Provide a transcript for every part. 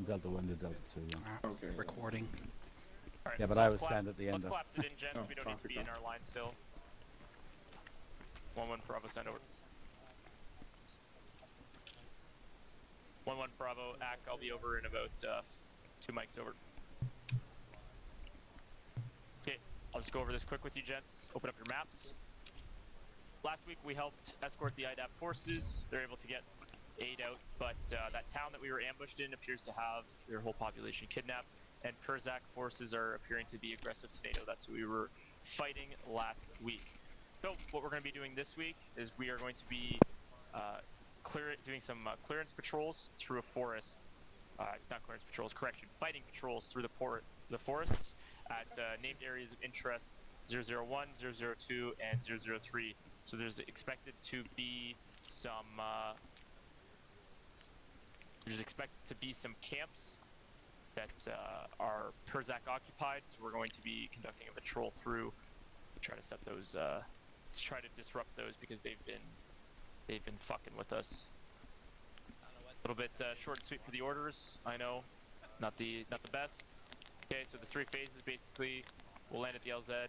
Delta 1 to Delta 2, yeah. Okay. Recording. All right, Yeah, but so I let's was stand at the end. Let's collapse it in, gents. Oh, We don't need to copy, be in copy. our line still. 1-1 Bravo, send over. 1-1 Bravo, ACK, I'll be over in about 2 mics over. Okay, I'll just go over this quick with you, gents. Open up your maps. Last week we helped escort the IDAP forces. They're able to get aid out, but that town that we were ambushed in appears to have their whole population kidnapped, and Kurzak forces are appearing to be aggressive to NATO. That's who we were fighting last week. So what we're going to be doing this week is we are going to be doing some clearance patrols through a forest. Not clearance patrols, correction. Fighting patrols through the forests at named areas of interest 001, 002, and 003. So there's expected to be some camps that are Kurzak occupied. So we're going to be conducting a patrol through to try to set those to try to disrupt those because they've been fucking with us. A little bit short and sweet for the orders. I know, not the best. Okay, so the 3 phases basically. We'll land at the LZ,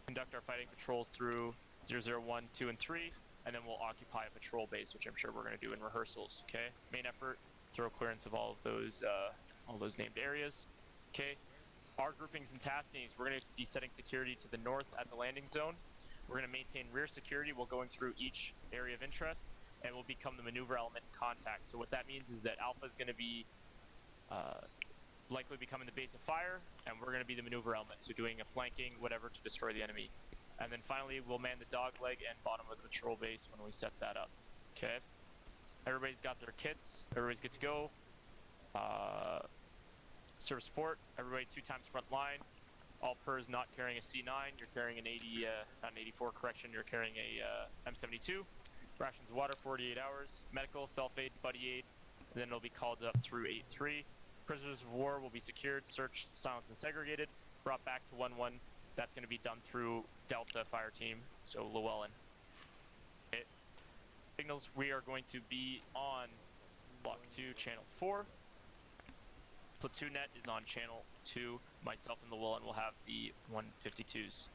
conduct our fighting patrols through 001, 2, and 3, and then we'll occupy a patrol base, which I'm sure we're going to do in rehearsals. Okay, main effort, thorough clearance of all those named areas. Okay, our groupings and task needs. We're going to be setting security to the north at the landing zone. We're going to maintain rear security while going through each area of interest, and we'll become the maneuver element in contact. So what that means is that Alpha is going to be likely becoming the base of fire, and we're going to be the maneuver element, so doing a flanking, whatever, to destroy the enemy. And then finally, we'll man the dog leg and bottom of the patrol base when we set that up. Okay? Everybody's got their kits. Everybody's good to go. Service support. Everybody 2 times front line. All PERS not carrying a C9. You're carrying an 80, not an 84, correction. You're carrying a M72. Rations of water, 48 hours. Medical, self-aid, buddy aid. And then it'll be called up through 8-3. Prisoners of war will be secured, searched, silenced, and segregated. Brought back to 1-1. That's going to be done through Delta Fire Team, so Llewellyn. Okay. Signals, we are going to be on Block 2, Channel 4. Platoon net is on Channel 2. Myself and Llewellyn will have the 152s.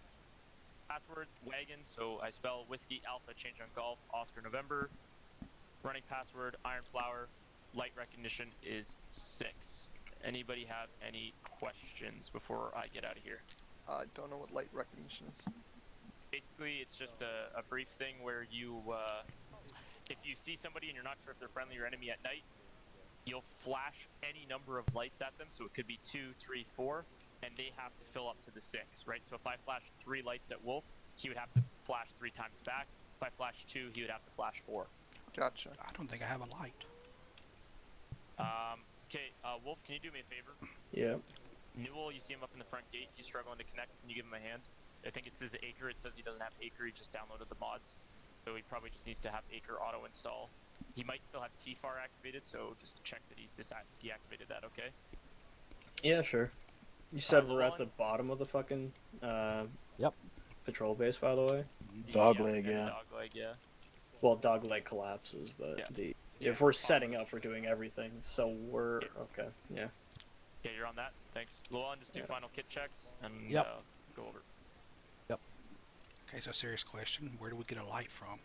Password, wagon, so I spell Whiskey Alpha, change on Golf, Oscar November. Running password, Iron Flower. Light recognition is 6. Anybody have any questions before I get out of here? I don't know what light recognition is. Basically, it's just a brief thing where you, if you see somebody and you're not sure if they're friendly or enemy at night, you'll flash any number of lights at them. So it could be 2, 3, 4, and they have to fill up to the 6, right? So if I flash 3 lights at Wolf, he would have to flash 3 times back. If I flash 2, he would have to flash 4. Gotcha. I don't think I have a light. Okay, Wolf, can you do me a favor? Yeah. Newell, you see him up in the front gate. He's struggling to connect. Can you give him a hand? I think it says Acre. It says he doesn't have Acre. He just downloaded the mods. So he probably just needs to have Acre auto install. He might still have TFAR activated, so just check that he's deactivated that, okay? Yeah, sure. You said we're at Llewellyn? the bottom of the fucking Yep. patrol base, by the way. Dogleg, and yeah. Dogleg, yeah. Well, dogleg collapses, but Yeah. if we're setting up, we're doing everything. So we're okay. Yeah. Okay, you're on that. Thanks. Llewellyn, just do Yeah. final kit checks and Yep. Go over. Okay, so serious question. Where do we get a light from?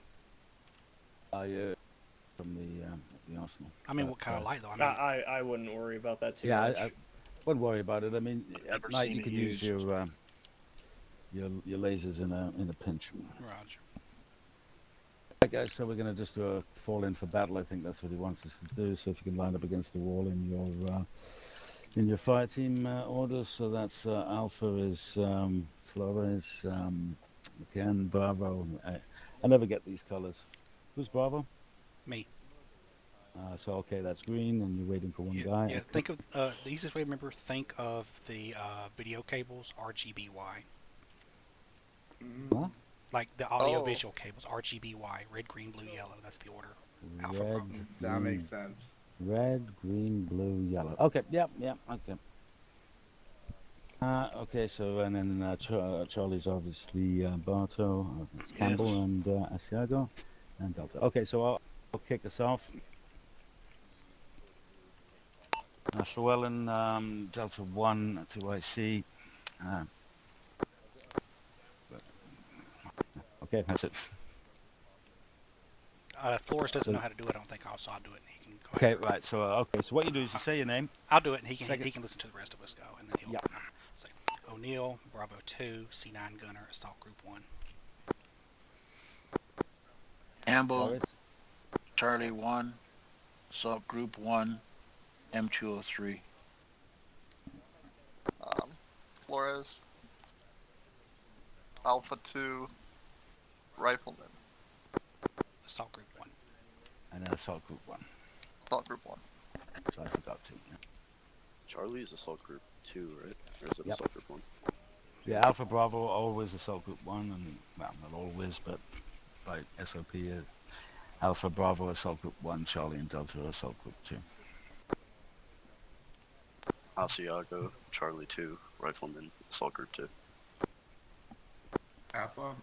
From the arsenal. I mean, what kind of light, though? I mean, I wouldn't worry about that too Yeah, much. I wouldn't worry about it. I mean, at Never night seen you it can use used. your lasers in a pinch. Roger. Right, guys, so we're going to just do a fall in for battle. I think that's what he wants us to do. So if you can line up against the wall in your fire team orders. So that's Alpha is Flores, McCann, Bravo. I never get these colors. Who's Bravo? Me. So okay, that's green, and you're waiting for one Yeah, guy. yeah. Okay. Think of the easiest way to remember. Think of the video cables, RGBY. What? Like the audio-visual cables, RGBY, red, green, blue, yellow. That's the order. Alpha, Red, Bravo. That green, makes sense. red, green, blue, yellow. Okay, yeah, okay. Okay, so and then Charlie's obviously Barto, it's Campbell, and Asiago, and Delta. Okay, so I'll kick us off. Llewellyn, Delta 1 to IC. Okay, that's it. Flores doesn't So- know how to do it. I don't think. So I'll do it, and he can go Okay, ahead. right. So, okay. So what you do is you say your name. I'll do it, and he Second. can listen to the rest of us go, and then he'll Yeah. say O'Neill, Bravo 2, C9 Gunner, Assault Group 1. Amble, Flores. Charlie 1, Assault Group 1, M203. Flores, Alpha 2, Rifleman, Assault Group 1. And then Assault Group 1. Assault Group 1. So I forgot to. Yeah. Charlie's Assault Group 2, right? Or is it Yep. Assault Group 1? Yeah, Alpha Bravo, always Assault Group 1, and, well, not always, but by SOP, Alpha Bravo, Assault Group 1, Charlie and Delta, Assault Group 2. Asiago, Charlie 2, Rifleman, Assault Group 2. Alpha,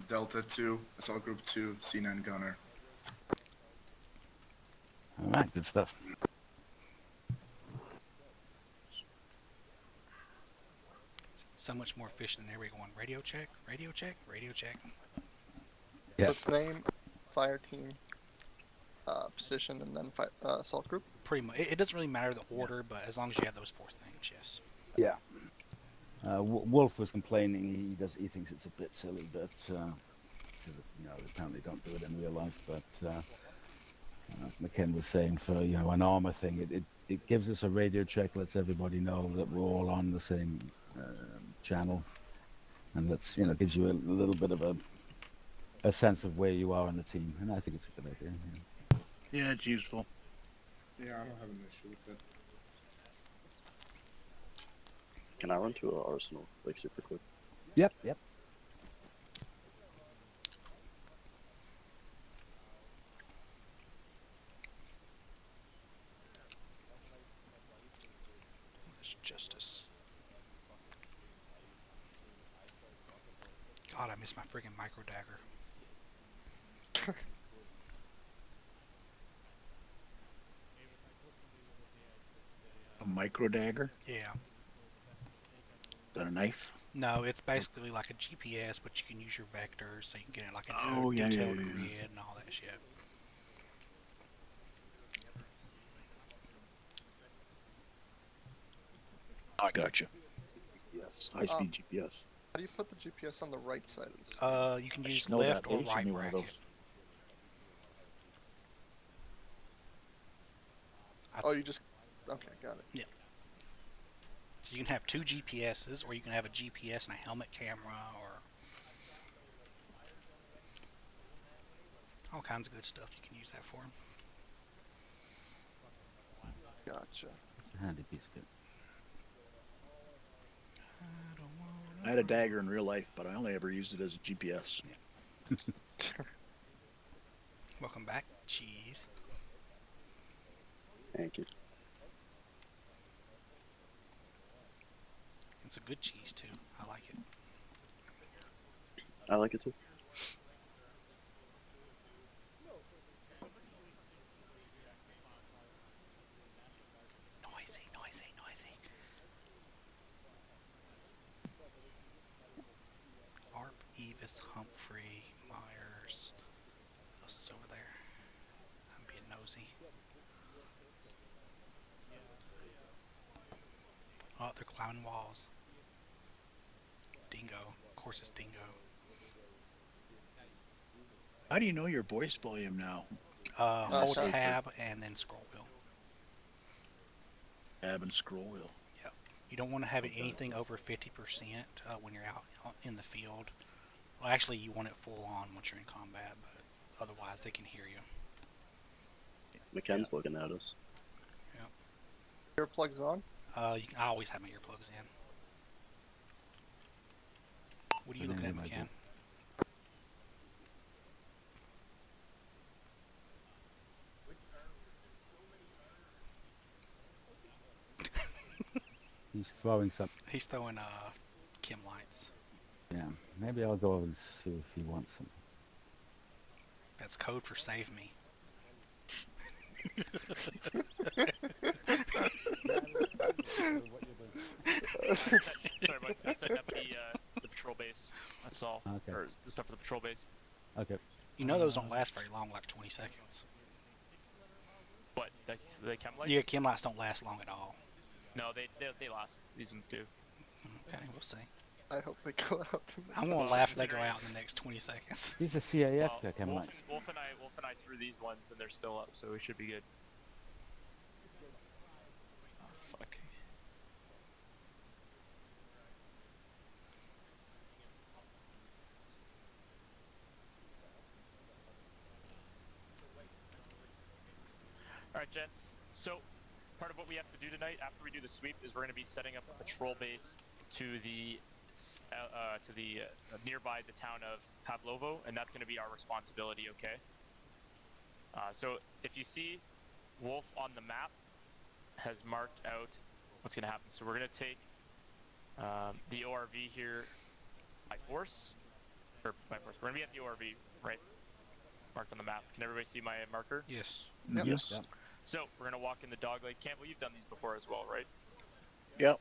Delta 2, Assault Group 2, C9 Gunner. All right, good stuff. So much more efficient than everyone. Radio check, radio check, radio check. Yeah. Let's name, fire team, position, and then assault group. Pretty much. It doesn't really matter the order, but as long as you have those 4 things, yes. Yeah. Wolf was complaining. He thinks it's a bit silly, but they apparently don't do it in real life. But McKen was saying for an armor thing, it gives us a radio check, lets everybody know that we're all on the same channel, and that's gives you a little bit of a sense of where you are in the team, and I think it's a good idea. Yeah. Yeah, it's useful. Yeah, I don't have an issue with it. Can I run to an arsenal, like, super quick? Yep. It's justice. God, I miss my friggin' micro dagger. A micro dagger? Yeah. Is that a knife? No, it's basically like a GPS, but you can use your vectors, so you can get it like a Oh, yeah, detailed yeah. grid and all that shit. I gotcha. Yes, high-speed GPS. How do you put the GPS on the right side of the screen? You can I use should know left that. or They should right be one of bracket. those. Oh, you just... Okay, got it. So you can have 2 GPSs, or you can have a GPS and a helmet camera, or all kinds of good stuff you can use that for. Gotcha. It's a handy piece of it. I don't wanna I had a dagger in real life, but I only ever used it as a GPS. Welcome back, cheese. Thank you. It's a good cheese too. I like it. I like it too. Noisy, noisy, noisy. Arp, Evis, Humphrey, Myers. What else is over there? I'm being nosy. Oh, they're climbing walls. Dingo. Of course it's Dingo. How do you know your voice volume now? Hold sorry. tab and then scroll wheel. Tab and scroll wheel. You don't want to have it anything over 50% when you're out in the field. Well, actually, you want it full on once you're in combat, but otherwise they can hear you. McKen's looking at us. Earplugs on? I always have my earplugs in. What are you I think looking at, they might McCann? He's throwing some. He's throwing chem lights. Yeah, maybe I'll go over and see if he wants some. That's code for save me. Sorry, boys. I was setting up the patrol base. That's all. Okay. Or the stuff for the patrol base. Okay. You know those don't last very long, like 20 seconds. What? The chem lights? Yeah, chem lights don't last long at all. No, they last. These ones do. Okay, we'll see. I hope they go out. I'm gonna laugh if they go out in the next 20 seconds. These are CAF Well, chem Wolf lights. and I threw these ones and they're still up, so we should be good. Oh, fuck. Alright, gents. So, part of what we have to do tonight, after we do the sweep, is we're going to be setting up a patrol base to the nearby the town of Pavlovo, and that's going to be our responsibility, okay? So, if you see, Wolf on the map has marked out what's going to happen. So, we're going to take the ORV here by force. Or by force. We're going to be at the ORV, right? Marked on the map. Can everybody see my marker? Yes. Yep. Yes. Yep. So, we're going to walk in the dog leg. Campbell, you've done these before as well, right? Yep.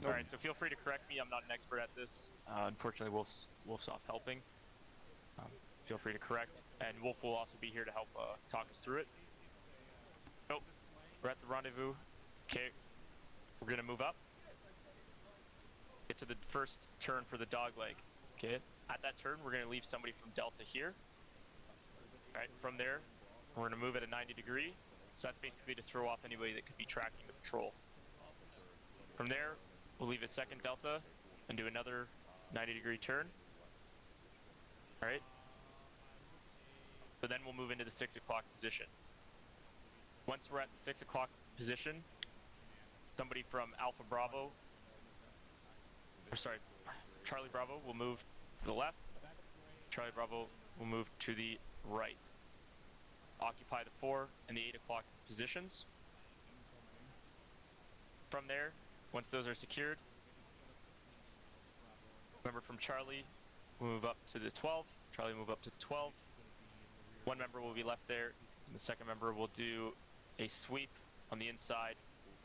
Alright, so feel free to correct me. I'm not an expert at this. Unfortunately, Wolf's off helping. Feel free to correct. And Wolf will also be here to help talk us through it. So, we're at the rendezvous. Okay, we're going to move up. Get to the first turn for the dog leg. Okay, at that turn, we're going to leave somebody from Delta here. Alright, from there, we're going to move at a 90 degree. So that's basically to throw off anybody that could be tracking the patrol. From there, we'll leave a second Delta and do another 90 degree turn. Alright. So then we'll move into the 6 o'clock position. Once we're at the 6 o'clock position, somebody from Alpha Bravo, or sorry, Charlie Bravo will move to the left. Charlie Bravo will move to the right. Occupy the 4 and the 8 o'clock positions. From there, once those are secured, member from Charlie will move up to the 12. Charlie will move up to the 12. One member will be left there, and the second member will do a sweep on the inside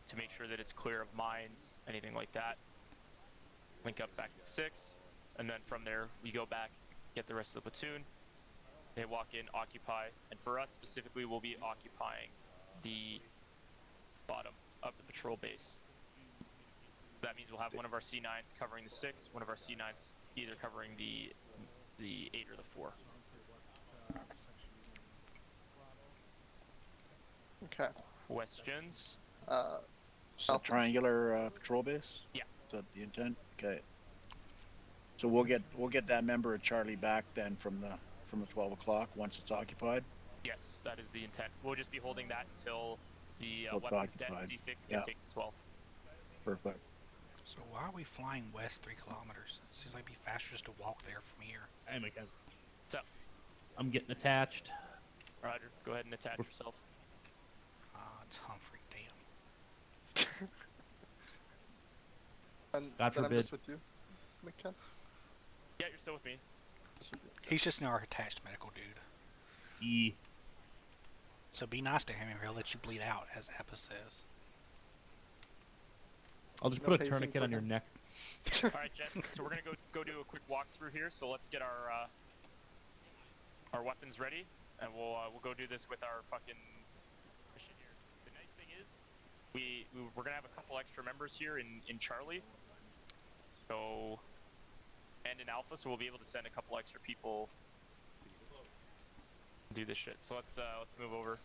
to make sure that it's clear of mines, anything like that. Link up back to 6, and then from there, we go back, get the rest of the platoon. They walk in, occupy, and for us specifically, we'll be occupying the bottom of the patrol base. That means we'll have one of our C9s covering the 6, one of our C9s either covering the 8 or the 4. Okay. Questions? So triangular patrol base? Yeah. Is that the intent? Okay. So we'll get that member of Charlie back then from the 12 o'clock once it's occupied. Yes, that is the intent. We'll just be holding that until the Till it's weapons dead occupied. C6 can Yeah. take the 12. Perfect. So why are we flying west 3 kilometers? It seems like it'd be faster just to walk there from here. Hey, my guy. What's up? I'm getting attached. Roger, go ahead and attach yourself. It's Humphrey, damn. And God then I'm forbid. just with you, McKen. Yeah, you're still with me. He's just an attached medical dude. E. So be nice to him and he'll let you bleed out, as Appa says. I'll just No put a pacing tourniquet for on your him. neck. All right, gents. So we're gonna go do a quick walkthrough here. So let's get our weapons ready, and we'll go do this with our fucking mission here. The nice thing is, we're gonna have a couple extra members here in Charlie. So and in Alpha, so we'll be able to send a couple extra people do this shit. So let's move over.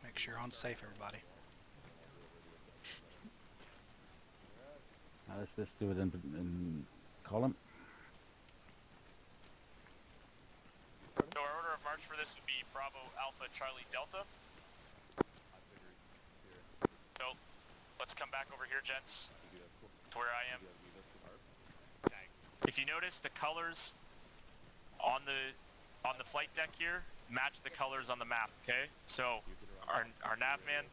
Make sure you're on safe, everybody. Let's do it in column. So our order of march for this would be Bravo, Alpha, Charlie, Delta. So let's come back over here, gents, to where I am. If you notice, the colors on the flight deck here match the colors on the map. Okay, so our nav man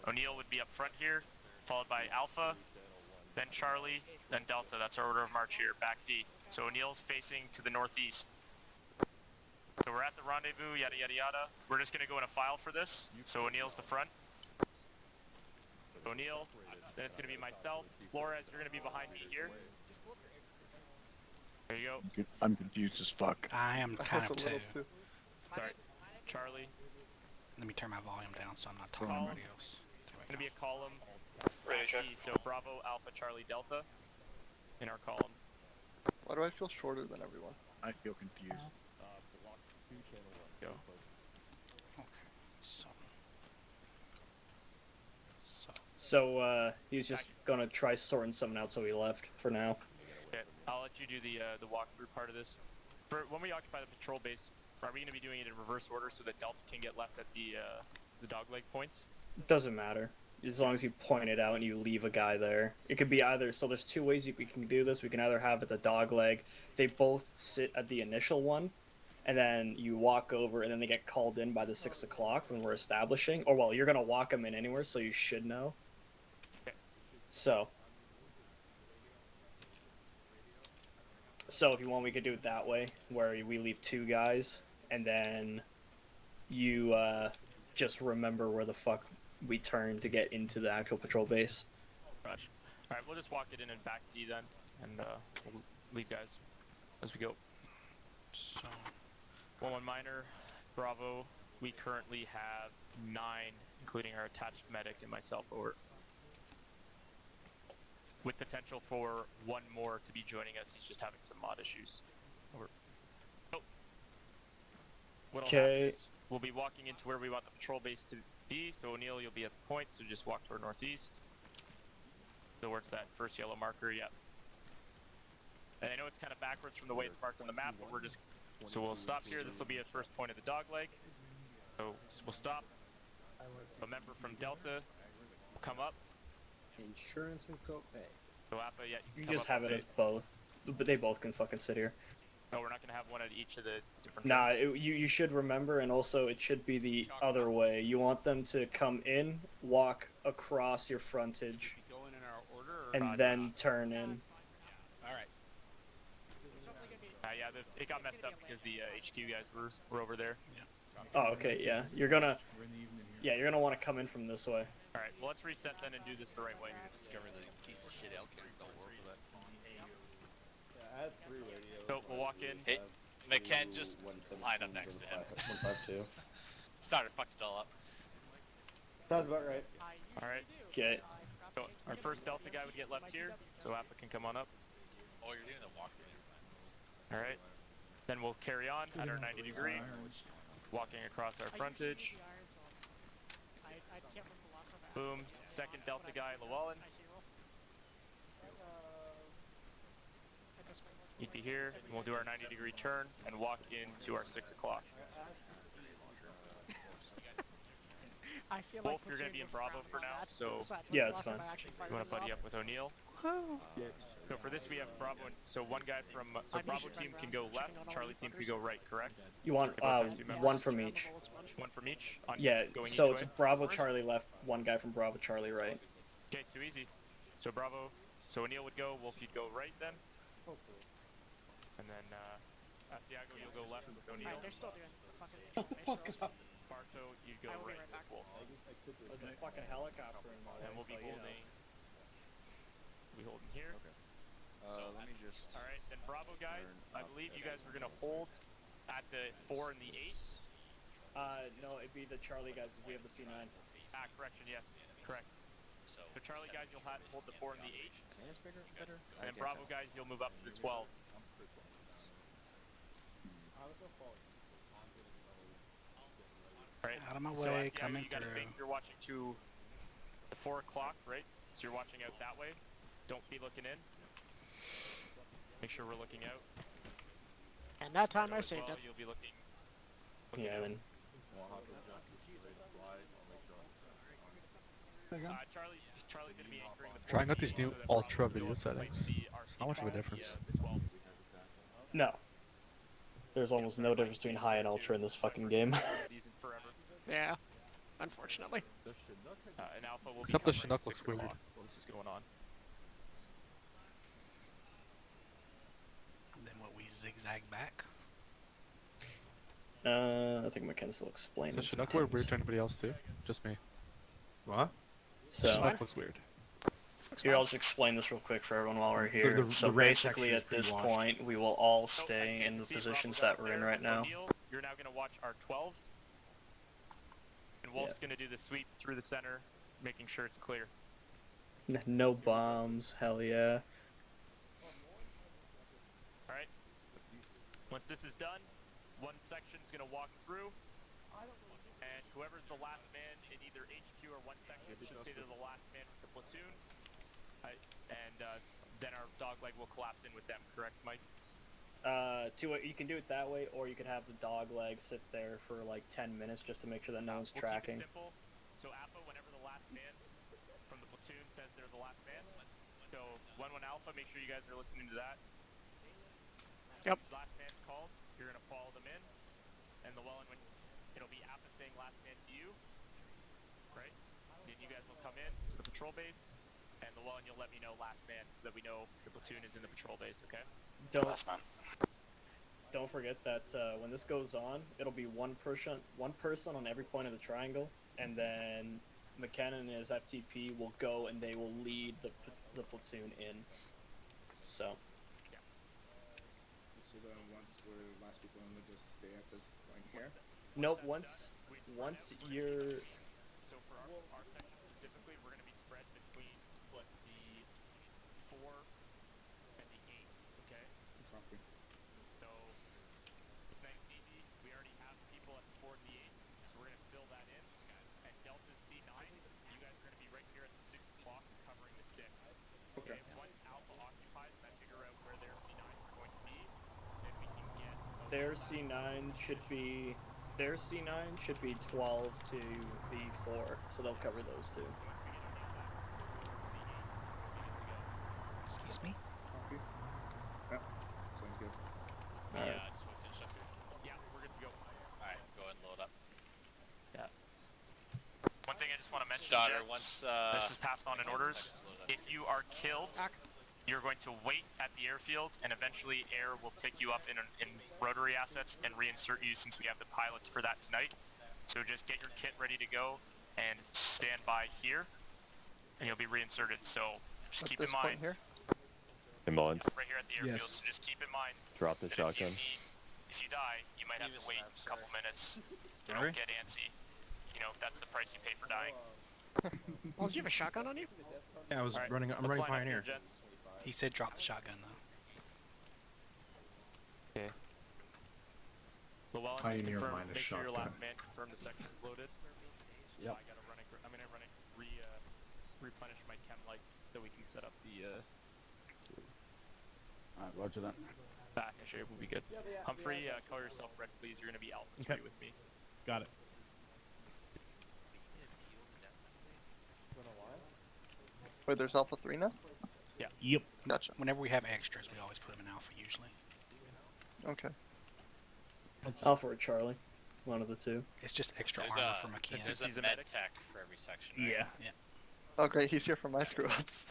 O'Neill would be up front here, followed by Alpha, then Charlie, then Delta. That's our order of march here, back D. So O'Neill's facing to the northeast. So we're at the rendezvous, yada yada yada. We're just gonna go in a file for this. So O'Neill's the front. O'Neill. Then it's going to be myself. Flores, you're going to be behind me here. There you go. I'm confused as fuck. I am kind That's of a little too. too. Sorry. Charlie. Let me turn my volume down so I'm not talking to Column. anybody else. There It's we going to be go. a column. Ready, check. So Bravo, Alpha, Charlie, Delta in our column. Why do I feel shorter than everyone? I feel confused. Go. Okay. So. So he was just gonna try sorting something out, so he left for now. Okay, I'll let you do the walkthrough part of this. For when we occupy the patrol base, are we going to be doing it in reverse order so that Delta can get left at the dogleg points? Doesn't matter. As long as you point it out and you leave a guy there. It could be either, so there's two ways we can do this. We can either have it the dog leg, they both sit at the initial one, and then you walk over and then they get called in by the 6 o'clock when we're establishing. Or, well, you're going to walk them in anywhere, so you should know. Okay. So if you want, we could do it that way, where we leave two guys, and then you just remember where the fuck we turn to get into the actual patrol base. Rush. Alright, we'll just walk it in and back D then, and we'll leave guys as we go. So. 1-1 minor, Bravo, we currently have 9, including our attached medic and myself over. With potential for one more to be joining us, he's just having some mod issues. Over. Oh. What'll happen Okay. is we'll be walking into where we want the patrol base to be, so O'Neill, you'll be at the point, so just walk toward northeast. Towards that first yellow marker, yeah. And I know it's kind of backwards from the way it's marked on the map, but we're just... So we'll stop here, this will be at first point of the dog leg. So we'll stop. A member from Delta will come up. Insurance and copay. So Alpha, yeah, you You can come just up have and it say- as both. But they both can fucking sit here. No, we're not going to have one at each of the different Nah, things. you should remember, and also it should be the other way. You want them to come in, walk across your frontage, Going in our order or and then turn in. Alright. Yeah, it got messed up because the HQ guys were over there. Oh, okay, yeah. You're gonna want to come in from this way. Alright, well let's reset then and do this the right way. Discover the piece of shit Elkin don't work with that. I had 3 radios. So we'll walk in. Hey, McKen just lined up next to him. 152. Started fucked it all up. Sounds about right. Alright, Okay. so our first Delta guy would get left here, so Alpha can come on up. Oh, you're doing the walkthrough. Alright, then we'll carry on at our 90 degree, walking across our frontage. Boom, second Delta guy, Llewellyn. He'd be here, and we'll do our 90 degree turn and walk into our 6 o'clock. Wolf, you're going to be in Bravo for now, so Yeah, it's fine. you want to buddy up with O'Neill? So for this we have Bravo, so one guy from, so Bravo team can go left, Charlie team can go right, correct? You want They both have 2 members. one from each. One from each? On Yeah, going so each it's way? Bravo Charlie left, one guy from Bravo Charlie right. Okay, too easy. So Bravo, so O'Neill would go, Wolf, you'd go right then. And then, Asiago, you'll go left with O'Neill. They're still doing the fucking Barto, you'd go I will be right right back. with Wolf. There's a fucking helicopter in my And we'll be holding, here. Let me just. Alright, then Bravo guys, I believe you guys were gonna hold at the 4 and the 8. No, it'd be the Charlie guys, 'cause we have the C9. Ah, correction, yes, correct. So Charlie guys, you'll hold the 4 and the 8. And then Bravo guys, you'll move up to the 12. Right. Out of my So way, Asiago, coming you gotta through. think you're watching to the 4 o'clock, right? So you're watching out that way. Don't be looking in. Make sure we're looking out. And that time I As saved well, it. You'll be looking Yeah, out. then. Charlie's gonna be anchoring the Trying out 4 these new so that ultra Bravo video goes and settings. fights the RC It's not much of a patrol, difference. the 12. No. There's almost no difference between high and ultra in this fucking game. These in forever. Yeah, unfortunately. And Alpha will Except be the covering Chinook 6 looks weird. o'clock while this is going on. And then what, we zigzag back? I think McKenna will explain Is this. Chinook weird to anybody else too? Just me. What? So That was weird. here, I'll just explain this real quick for everyone while we're here. the So ranch basically, actually is at this pre-washed. point, we will all So, stay as in you the see positions Bravo that we're in there, right now. O'Neill, you're now going to watch our 12. And Wolf's going to do the sweep through the center, making sure it's clear. No bombs, hell yeah. Alright? Once this is done, one section's going to walk through. And whoever's the last man in either HQ or one section should say they're the last man with the platoon. Then our dogleg will collapse in with them, correct, Mike? You can do it that way, or you can have the dog leg sit there for like 10 minutes just to make sure that no one's We'll tracking. keep it simple. So Alpha, whenever the last man from the platoon says they're the last man. So 1-1 Alpha, make sure you guys are listening to that. Yep. Last man's called, you're going to follow them in. And when it'll be Alpha saying last man to you, right? Then you guys will come in to the patrol base, and you'll let me know last man so that we know the platoon is in the patrol base, okay? Don't forget that when this goes on, it'll be one person on every point of the triangle, and then McKenna and his FTP will go and they will lead the platoon in. So. So then once we're last people in, we just stay at this point here. Nope. Once you're. So for our section specifically, we're going to be spread between the 4 and the 8. Okay. Copy. So it's nice and easy. We already have people at the 4 and the 8, so we're going to fill that in. And Delta's C9, you guys are going to be right here at the 6 o'clock covering the 6. Okay. Once Alpha occupies and I figure out where their C9s are going to be, then we can get. Their C9 should be 12 to the 4, so they'll cover those two. Excuse me? Copy. Yep. Sounds good. Yeah, I just want to finish up here. Yeah, we're good to go. Alright, go ahead and load up. Yeah. One thing I just want to mention, Starter, Jet, once this is passed on in orders. section's loaded. If you are killed, you're going to wait at the airfield, and eventually air will pick you up in rotary assets and reinsert you since we have the pilots for that tonight. So just get your kit ready to go and stand by here, and you'll be reinserted. So just keep in mind. Here? Ambulance. Right here at the airfield, so just keep in mind. Drop the that shotgun. If you die, you might have to wait a couple minutes. So don't get antsy. You know, that's the price you pay for dying. Well, do you have a shotgun on you? Yeah, I'm running Pioneer. He said drop the shotgun though. Okay. Llewellyn, just Pioneer confirm, minus make sure your shotgun. last man confirm the section is loaded. Yep. I'm gonna replenish my chem lights so we can set up the Alright, roger that. back. I sure we'll be good. Humphrey, color yourself red, please. You're gonna be Alpha 3 with me. Got it. Wait, there's Alpha 3 now? Yeah. Yep. Gotcha. Whenever we have extras, we always put them in alpha usually. Okay. Alpha or Charlie, one of the two. It's just extra There's armor a, for McKenna. there's a med tech for every section, right? Yeah. Yeah. Oh, great. He's here for my screw-ups.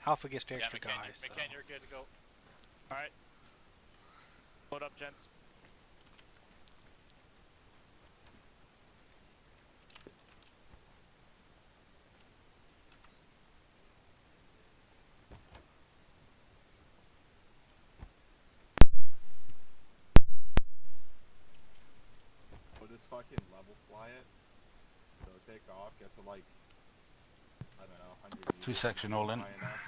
Alpha gets the Yeah, extra McCann, guys. So. McCann, you're good to go. Alright. Load up, gents. We'll just fucking level fly it. So take off, get to like, I don't know, 100 meters. 2 section all in. high enough,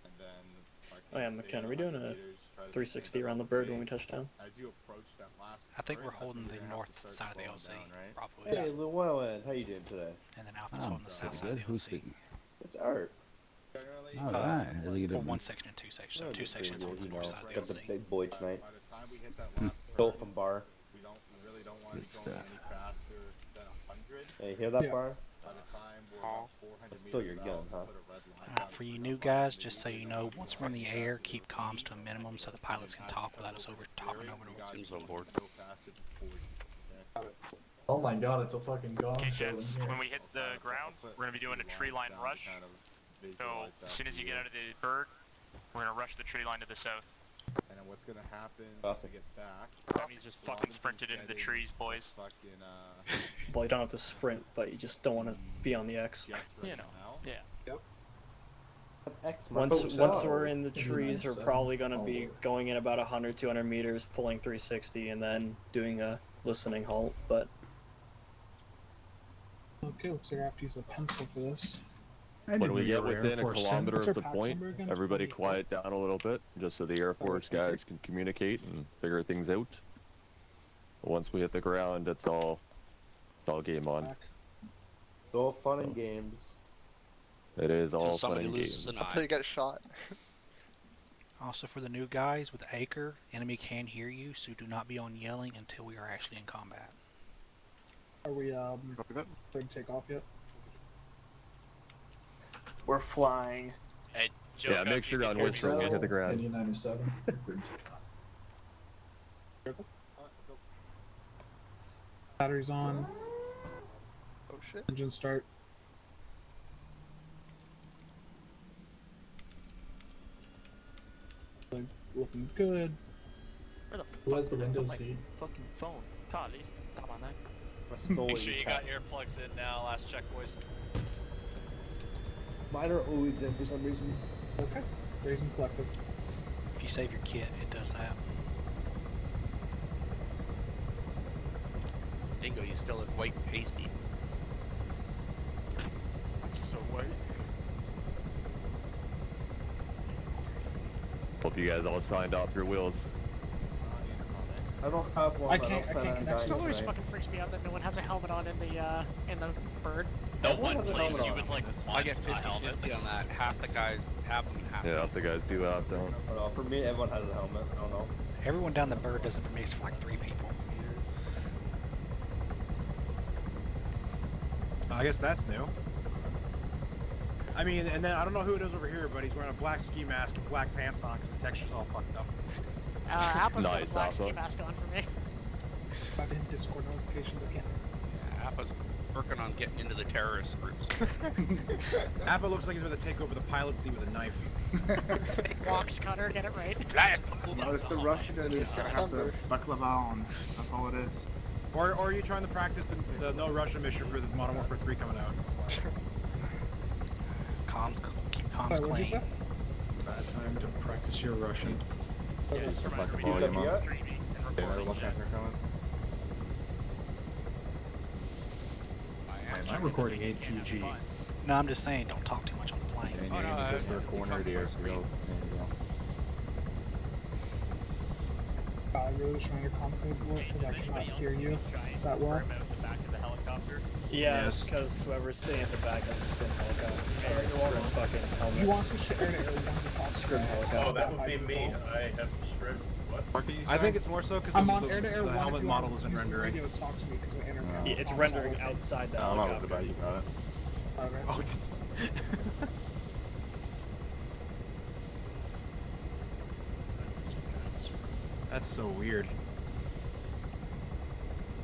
and then fucking Oh yeah, stay McKenna, at are we doing 100 a meters, try to 360 sustain around the that bird weight. when we touch down? As you approach that last I think bird, we're that's when holding you're the gonna have north to start side of the slowing LZ. down, right? Bravo Hey, is. Llewellyn, how you doing today? And then Alpha's holding the south side Good. of the Who's LZ. speaking? It's Art. Generally, Alright, how are you Well, doing? one section and two sections. So two sections on the north side of the got the LZ. big boy tonight. By the time we hit that last bird, from bar. we really don't want to Good be going stuff. any faster than 100. Hey, you hear that Yeah. bar? By the time we're about 400 That's still your meters gun, out, huh? put a red line down For to you the new line, guys, and just you so you can know, go once we're in the faster air, than keep comms to a minimum so the pilots can talk without us over talking over them. Seems on board. go faster before you- okay? Oh my god, it's a fucking gong Okay, show in gents, here. when we hit the ground, we're going to be doing a tree line rush. So as soon as you get out of the bird, we're going to rush the tree line to the south. And then And what's gonna happen when we get back? That means just fucking sprinted into the trees, boys. Fucking Well, you don't have to sprint, but you just don't want to be on the X. You know. Yeah. Yep. Once we're in the trees, we're probably going to be going in about 100, 200 meters, pulling 360, and then doing a listening halt, but... Okay, looks like I have to use a pencil for this. When we get within a kilometer of the point, everybody quiet down a little bit, just so the Air Force guys can communicate and figure things out. Once we hit the ground, it's all game on. It's all fun and games. It is all fun and games. Until you get shot. Also, for the new guys with Acre, enemy can hear you, so do not be on yelling until we are actually in combat. Are we ready to take off yet? We're flying. Hey, Joe, Yeah, make sure you're on which side you hit the ground. Indian 97, ready to take off. Batteries on. Oh shit. Engine start. Looking good. Where the Who has the fuck did I Windows put my seat? fucking phone? God, at least Make sure you got earplugs in now. Last check, boys. Mine are always in for some reason. Okay. Raising collective. If you save your kit, it does that. Dingo, you still look white and pasty. I'm so white. Hope you guys all signed off your wheels. I don't have one. I can't connect. It still always fucking freaks me out that no one has a helmet on in the bird. No Everyone one has a plays helmet you on. with like I get a helmet. 50-50 on that. Half the guys have them and half Yeah, half the guys do, half don't. I don't know. For me, everyone has a helmet. I don't know. Everyone down the bird does it for me, it's for like 3 people. I guess that's new. I mean, and then I don't know who it is over here, but he's wearing a black ski mask and black pants on because the texture's all fucked up. Apple's got a Nice, black ski Apple. mask on for me. Got in Discord notifications again. Yeah, Appa's working on getting into the terrorist groups. Appa looks like he's about to take over the pilot seat with a knife. Box cutter, get it right. No, it's the Russian that is gonna have to baklava on. That's all it is. Or are you trying to practice the no Russian mission for the Modern Warfare 3 coming out? Keep comms What'd you clean. say? Bad time to practice your Russian. Yeah, just remind Fucking me to volume up. streaming and Yeah, no recording. left Yes. answer coming. I'm recording 8PG. No, I'm just saying, don't talk too much on the plane. And Oh, you're no, aiming just for a you corner fucking of the press airfield. screen. There you go. I really was trying to contemplate Hey, because does I cannot anybody else hear you try and that well. confirm out the back of the helicopter? Yeah, Yes. because whoever's sitting at the back has a scrim helicopter. Or a Alright, scrim well, fucking If helmet. you want to switch to air to air, you want to talk Scrim to helicopter. Oh, that would be me. I have strip. What are you I think it's more so because I'm on the air to air the one. helmet if you model want isn't to use the rendering. radio to talk to me because my internet. Yeah, it's comms rendering all working. outside the No, I'm not worried helicopter. about you, got it. Okay. Oh, that's so weird.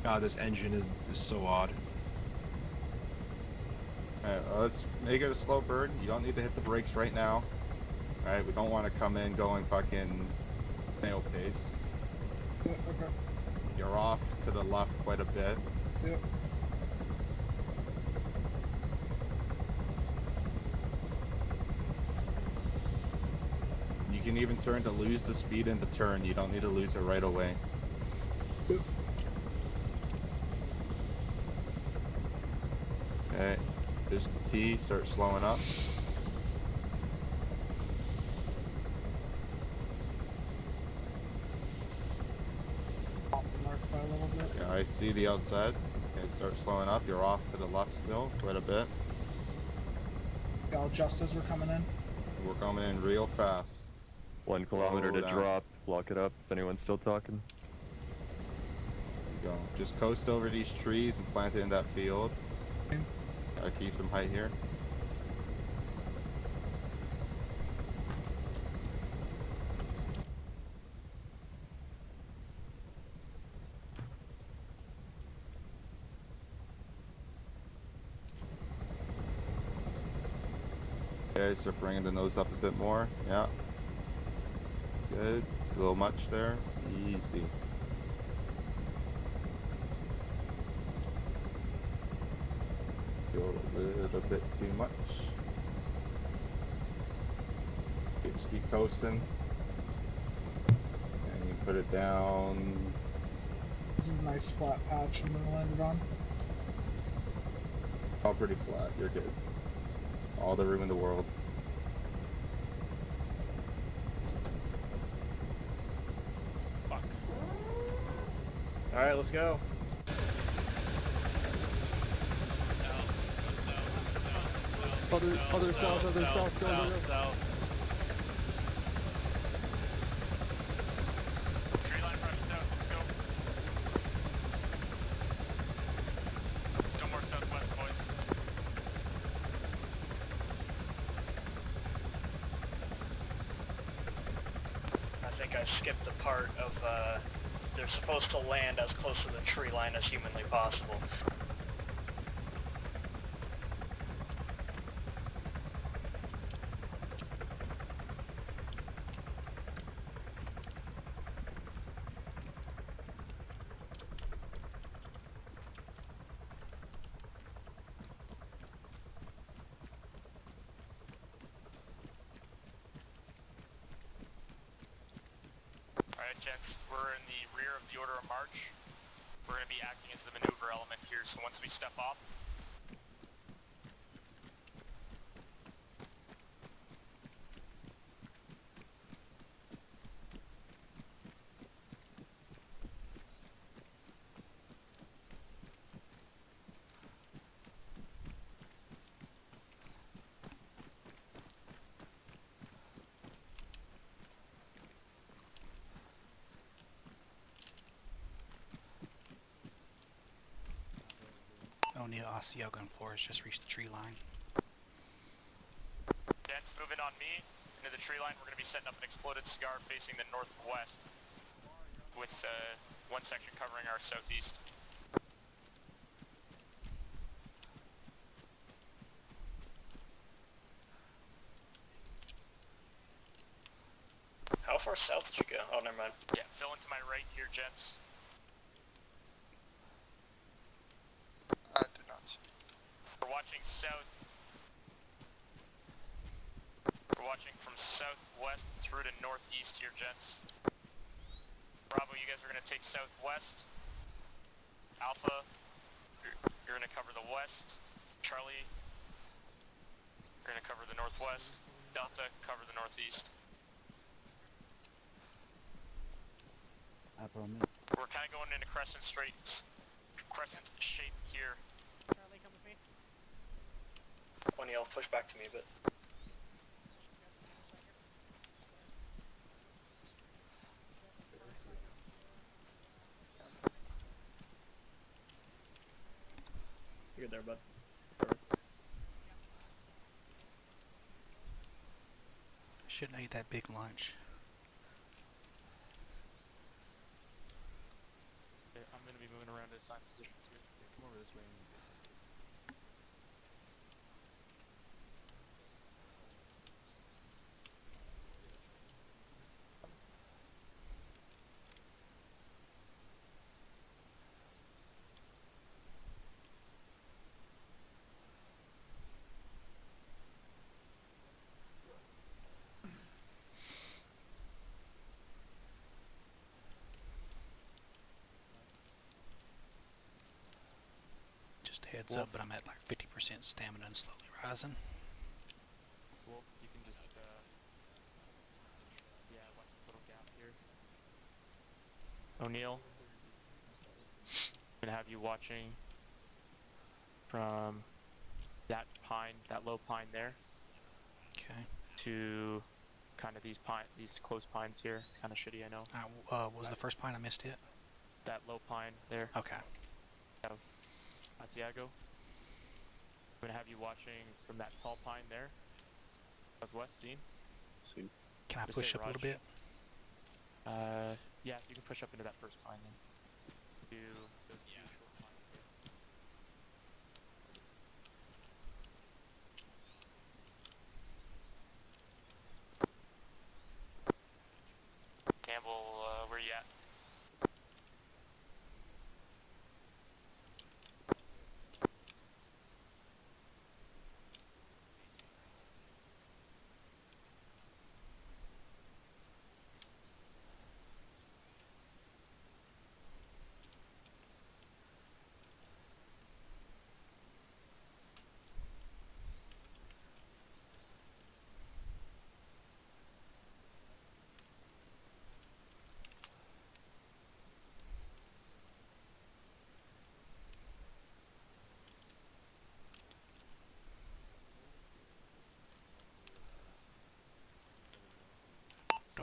God, this engine is so odd. Alright, let's make it a slow burn. You don't need to hit the brakes right now. Alright, we don't want to come in going fucking snail pace. Yeah, okay. You're off to the left quite a bit. Yep. You can even turn to lose the speed in the turn. You don't need to lose it right away. Okay, there's the T. Start slowing up. Off the mark by a little bit. Yeah, I see the outside. Okay, start slowing up. You're off to the left still, quite a bit. Yeah, I'll adjust as we're coming in. We're coming in real fast. 1 kilometer Slow to down. drop. Lock it up if anyone's still talking. There you go. Just coast over these trees and plant it in that field. Gotta keep some height here. Okay, start bringing the nose up a bit more. Yeah. Good. A little much there. Easy. Go a little bit too much. Just keep coasting. And you put it down. This is a nice flat patch I'm gonna land it on. All pretty flat. You're good. All the room in the world. Fuck. Alright, let's go. Other south, south. Tree line rush south, let's go. No more southwest, boys. I think I skipped the part of, they're supposed to land as close to the tree line as humanly possible. Alright, Jets, we're in the rear of the order of march. We're going to be acting into the maneuver element here, so once we step off, O'Neill, Asiago, and Flores just reached the tree line. Jets, moving on me. Into the tree line, we're going to be setting up an exploded cigar facing the northwest, with one section covering our southeast. How far south did you go? Oh, never mind. Yeah, fill into my right here, Jets. I do not see. We're watching south. We're watching from southwest through to northeast here, gents. Bravo, you guys are going to take southwest. Alpha, you're going to cover the west. Charlie, you're going to cover the northwest. Delta, cover the northeast. We're kind of going into crescent shape here. Charlie, come with me. O'Neill, push back to me a bit. You're there, bud. Shouldn't eat that big lunch. I'm going to be moving around to assign positions here. Come over this way. Just a heads up, but I'm at like 50% stamina and slowly rising. Wolf, you can just, yeah, watch this little gap here. O'Neill, I'm going to have you watching from that pine, that low pine there. Okay. To kind of these close pines here. It's kind of shitty, I know. What was the first pine? I missed it. That low pine there. Okay. Asiago. I'm going to have you watching from that tall pine there. Southwest, seen? Seen. Can I Just push say up a little Raj. bit? Yeah, you can push up into that first pine then. To those two short pines there.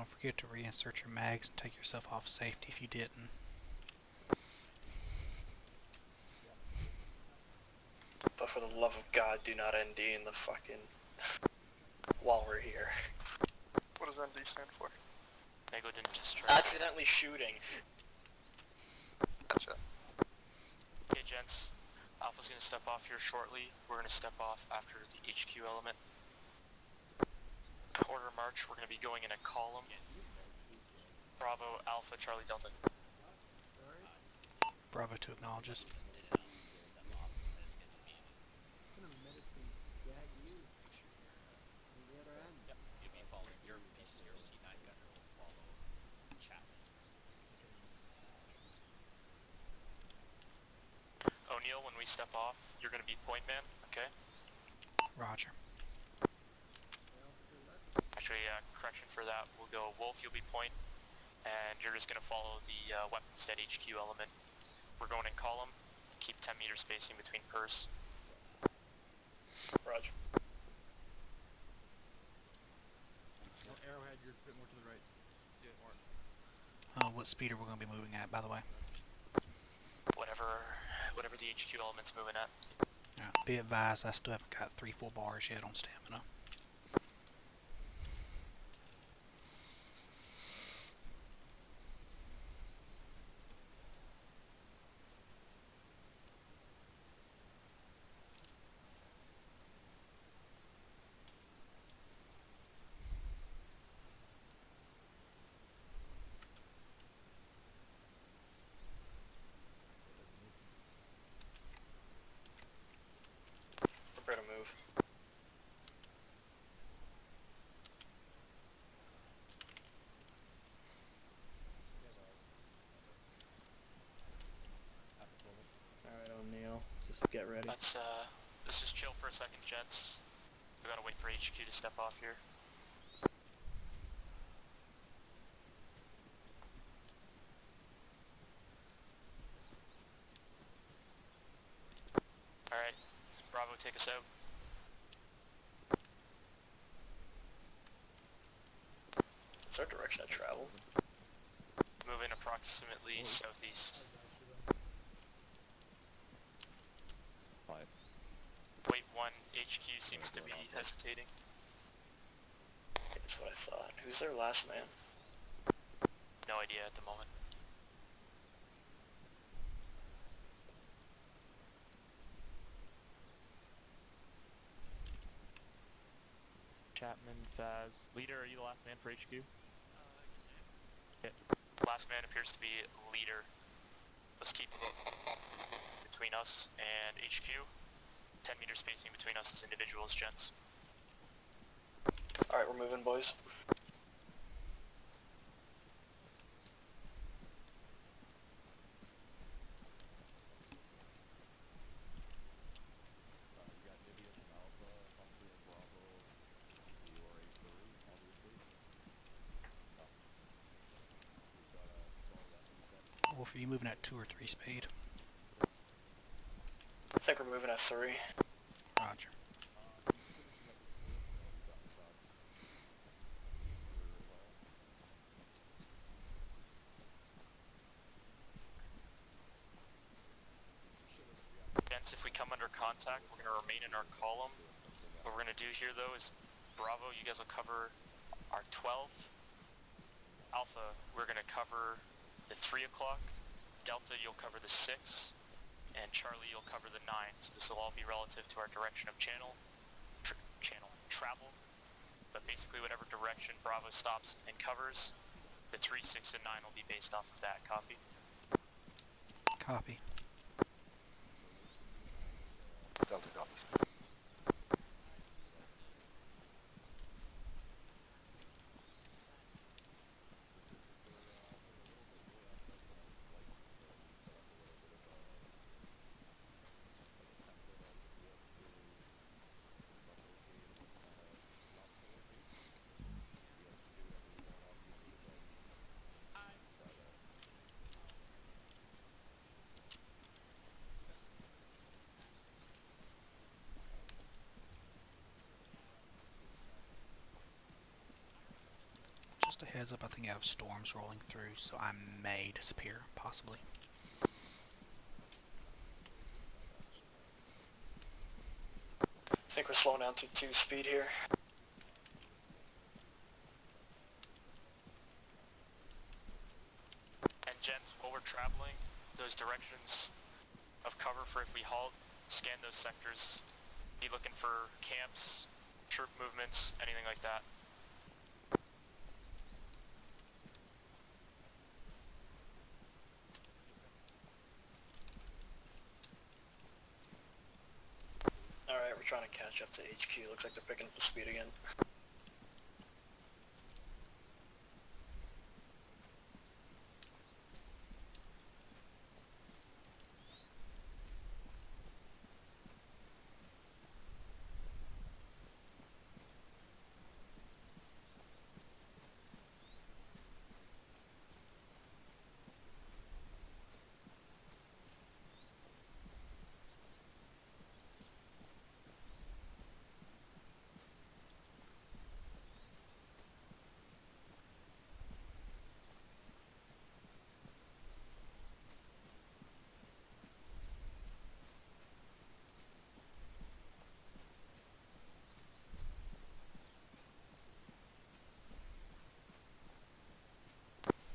forget to reinsert your mags and take yourself off safety if you didn't. But for the love of God, do not ND in the fucking... while we're here. What does ND stand for? Negligent discharge. Accidentally shooting. Gotcha. Okay, gents. Alpha's gonna step off here shortly. We're gonna step off after the HQ element. Order march, we're gonna be going in a column. Bravo, Alpha, Charlie, Delta. Bravo 2 acknowledges. O'Neill, when we step off, you're gonna be point man, okay? Roger. Actually, correction for that, we'll go Wolf, you'll be point, and you're just gonna follow the weapons dead HQ element. We're going in column, keep 10 meter spacing between purse. Roger. Arrowhead, you're a bit more to the right. Yeah, Martin. What speed are we going to be moving at, by the way? Whatever the HQ element's moving at. Be advised, I still haven't got 3 full bars yet on stamina. Prepare to move. Alright, O'Neill, just get ready. Let's just chill for a second, gents. We gotta wait for HQ to step off here. Alright, Bravo, take us out. What's our direction of travel? Moving approximately southeast. 5. Wait 1, HQ seems to be hesitating. That's what I thought. Who's their last man? No idea at the moment. Chapman, Faz. Leader, are you the last man for HQ? Okay. Last man appears to be leader. Let's keep between us and HQ. 10 meter spacing between us as individuals, gents. Alright, we're moving, boys. Wolf, are you moving at 2 or 3 speed? I think we're moving at 3. Roger. Gents, if we come under contact, we're going to remain in our column. What we're going to do here, though, is Bravo, you guys will cover our 12. Alpha, we're going to cover the 3 o'clock. Delta, you'll cover the 6. And Charlie, you'll cover the 9. So this will all be relative to our direction of travel. But basically, whatever direction Bravo stops and covers, the 3, 6, and 9 will be based off of that. Copy? Copy. Delta copies. Just a heads up, I think I have storms rolling through, so I may disappear, possibly. I think we're slowing down to 2 speed here. And gents, while we're traveling, those directions of cover for if we halt, scan those sectors. Be looking for camps, troop movements, anything like that. Alright, we're trying to catch up to HQ. Looks like they're picking up the speed again.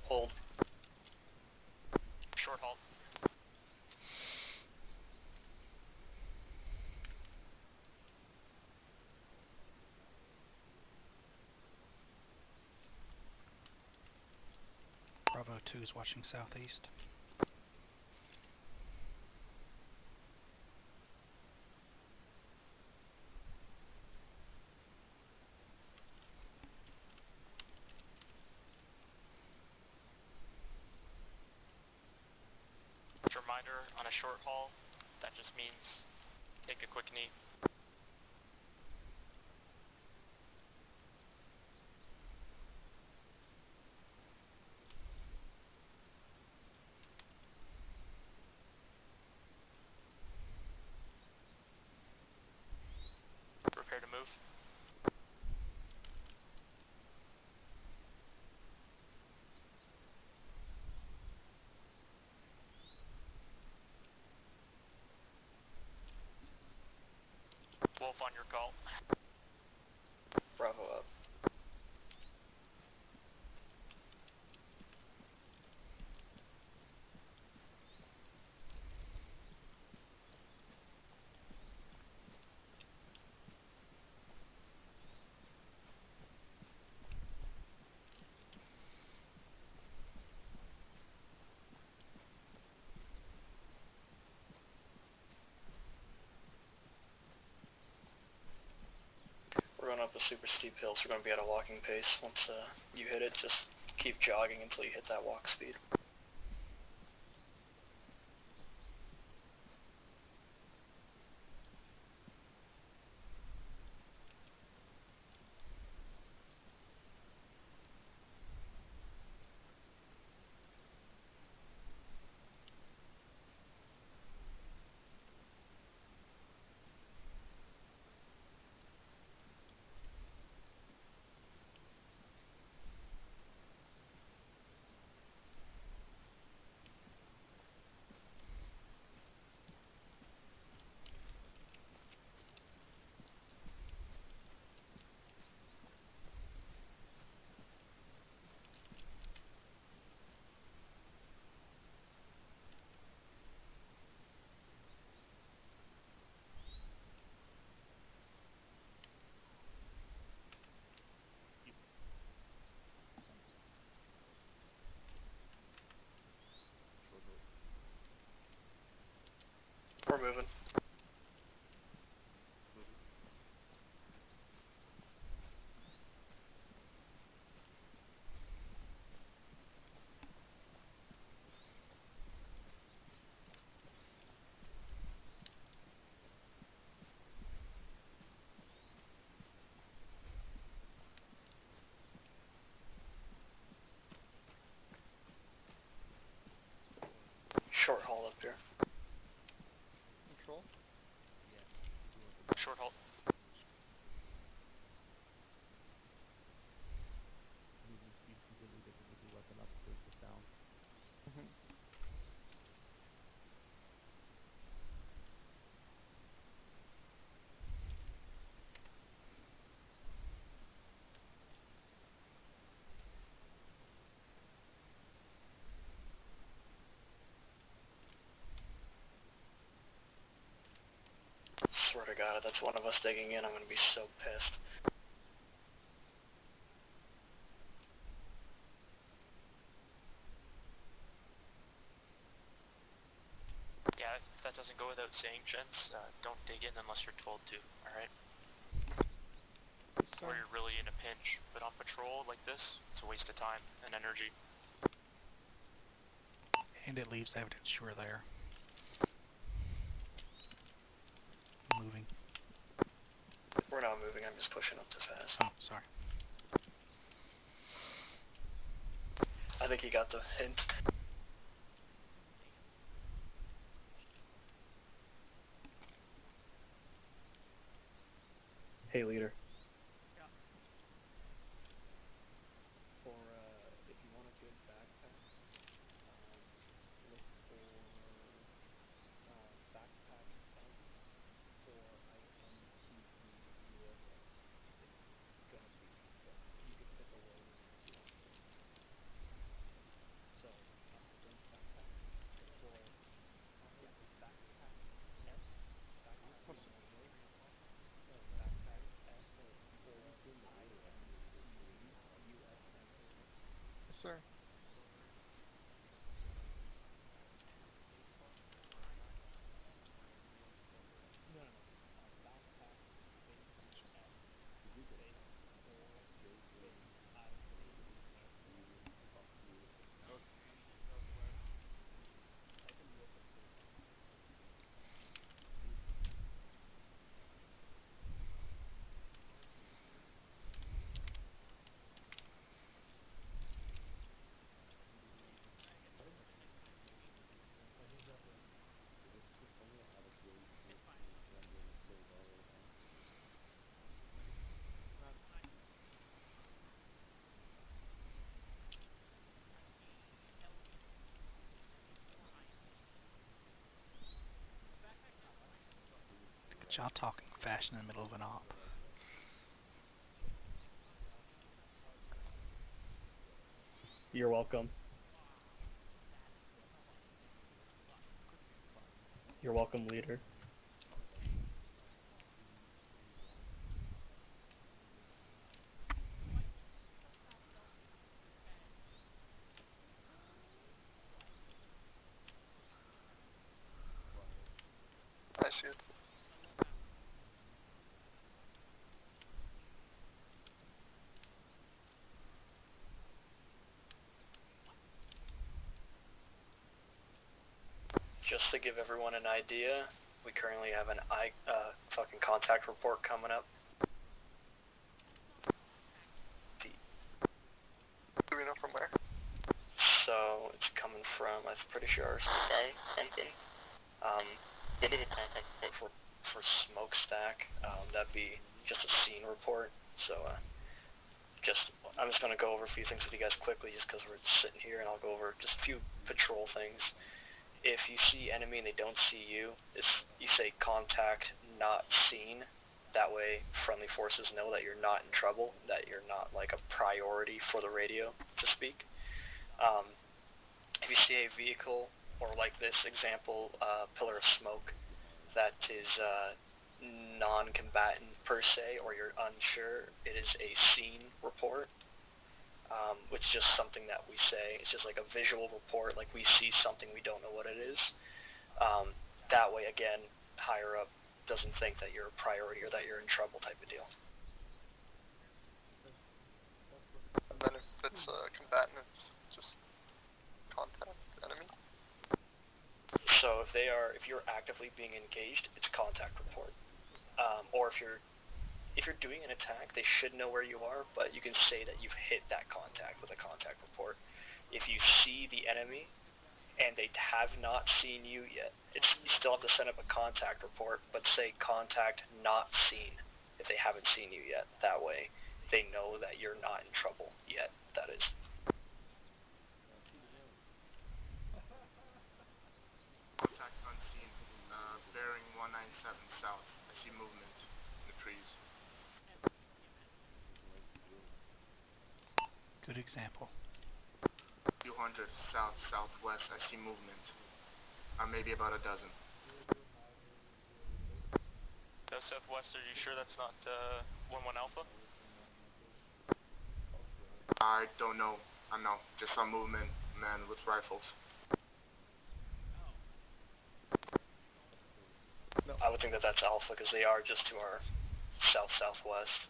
Hold. Short halt. Bravo 2 is watching southeast. Just a reminder, on a short haul, that just means take a quick knee. Prepare to move. Wolf on your call. Bravo up. We're going up a super steep hill, so we're going to be at a walking pace. Once you hit it, just keep jogging until you hit that walk speed. We're moving. Short haul up here. Control? Short halt. Moving speed god, that's one of us digging in. I'm gonna be so pissed. Yeah, that doesn't go without saying, gents. Don't dig in unless you're told to, alright? Or you're really in a pinch. But on patrol like this, it's a waste of time and energy. And it leaves evidence you were there. Moving. We're not moving, I'm just pushing up too fast. Oh, sorry. I think you got the hint. Hey, leader. For if you want a good backpack, look for backpack S or IMTP USS. It's gonna be, but you can fit the load in there if you want to. So bring backpacks for backpack S, backpack is on the way. Backpack S or IMTP USS. Yes, sir. No, backpack space S space or space Type in USS so far. Look at y'all talking fast in the middle of an op. You're welcome. You're welcome, leader. I see it. Just to give everyone an idea, we currently have an fucking contact report coming up. Do we know from where? So it's coming from, I'm pretty sure. For smokestack, that'd be just a scene report. So I'm just gonna go over a few things with you guys quickly, just because we're sitting here, and I'll go over just a few patrol things. If you see enemy and they don't see you, you say contact not seen. That way friendly forces know that you're not in trouble, that you're not like a priority for the radio to speak. If you see a vehicle, or like this example, pillar of smoke, that is non-combatant per se, or you're unsure, it is a scene report. Which is just something that we say. It's just like a visual report, like we see something, we don't know what it is. That way, again, higher up doesn't think that you're a priority or that you're in trouble type of deal. And then if it's combatant, it's just contact enemy. So if you're actively being engaged, it's contact report. Or if you're doing an attack, they should know where you are, but you can say that you've hit that contact with a contact report. If you see the enemy and they have not seen you yet, you still have to send up a contact report, but say contact not seen if they haven't seen you yet. That way they know that you're not in trouble yet, that is. Contact unseen, bearing 197 south. I see movement in the trees. Good example. 200 south, southwest, I see movement. Maybe about a dozen. South southwest, are you sure that's not 1-1 Alpha? I don't know. I know. Just some movement, man, with rifles. No, I would think that that's Alpha because they are just to our south-southwest.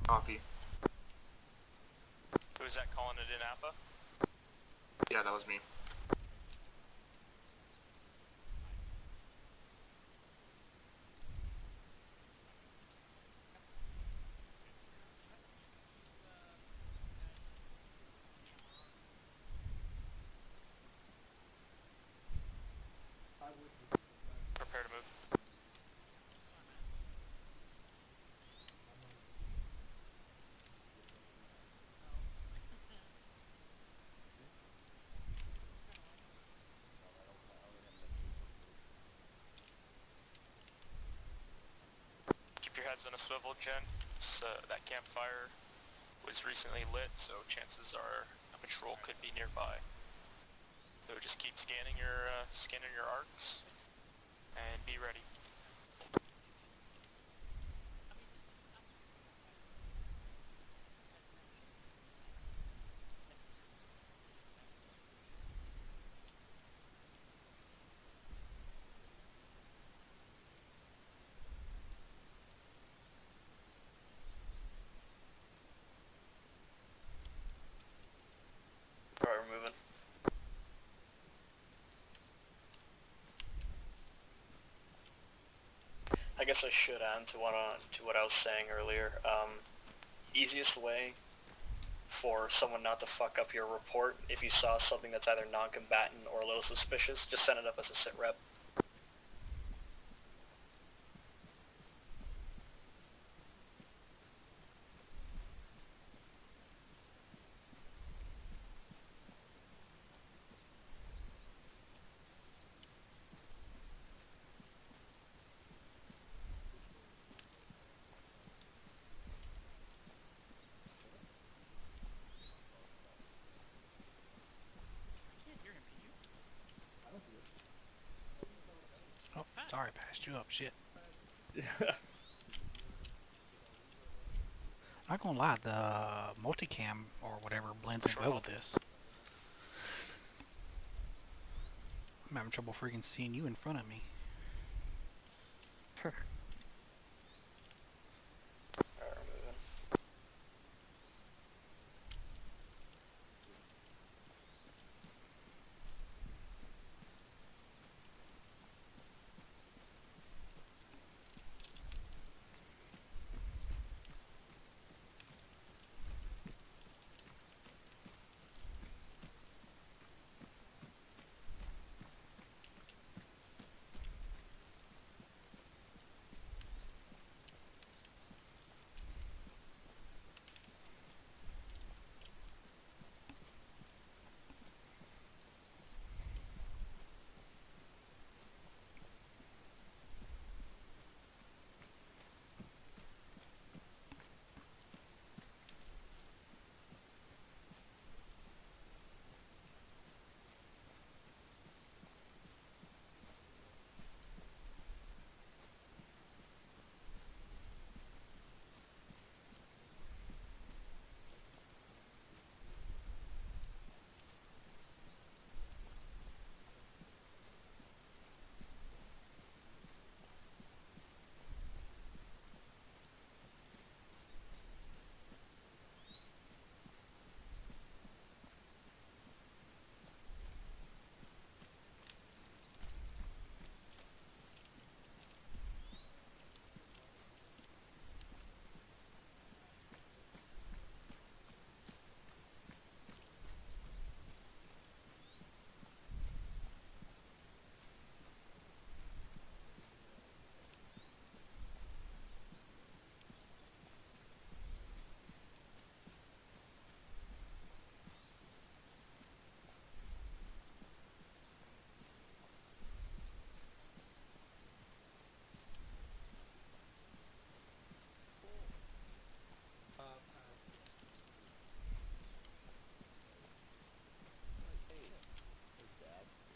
Copy. Who's that calling it in Alpha? Yeah, that was me. Prepare to move. Keep your heads on a swivel, Jen. That campfire was recently lit, so chances are a patrol could be nearby. So just keep scanning your arcs, and be ready. Alright, we're moving. I guess I should add to what I was saying earlier. Easiest way for someone not to fuck up your report, if you saw something that's either non-combatant or a little suspicious, just send it up as a sit rep. Oh, sorry, passed you up. Shit. Not gonna lie, the multicam or whatever blends in well with this. I'm having trouble freaking seeing you in front of me.